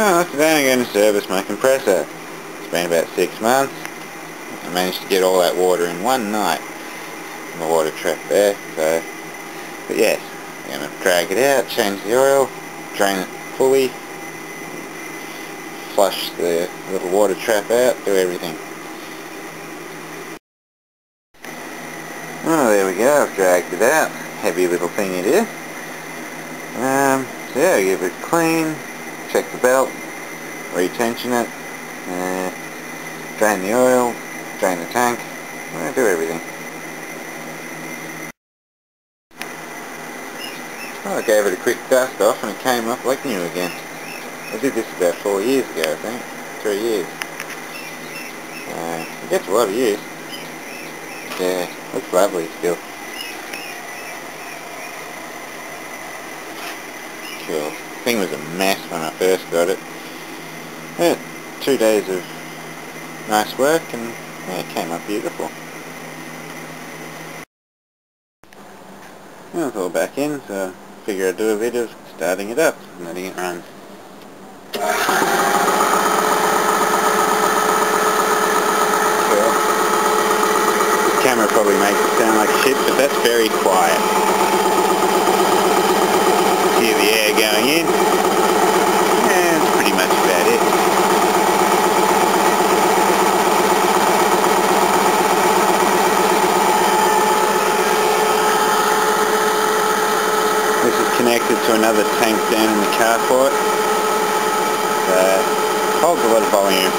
Oh, today I'm going to service my compressor. It's been about 6 months. I managed to get all that water in one night in the water trap there. But yes, I'm going to drag it out, change the oil, drain it fully, flush the little water trap out, do everything. Oh, there we go, I've dragged it out. Heavy little thing it is. So yeah, give it a clean, check the belt, retension it, drain the oil, drain the tank, do everything. Well, I gave it a quick dust off and it came up like new again. I did this about 4 years ago, I think. 3 years. It gets a lot of use. Yeah, looks lovely still. Cool. The thing was a mess when I first got it. Yeah, 2 days of nice work and yeah, it came up beautiful. Well, it's all back in, so I figure I'd do a bit of starting it up and letting it run. Cool. This camera probably makes it sound like shit, but that's very quiet. Hear the air going in, and that's pretty much about it. This is connected to another tank down in the carport. Holds a lot of volume.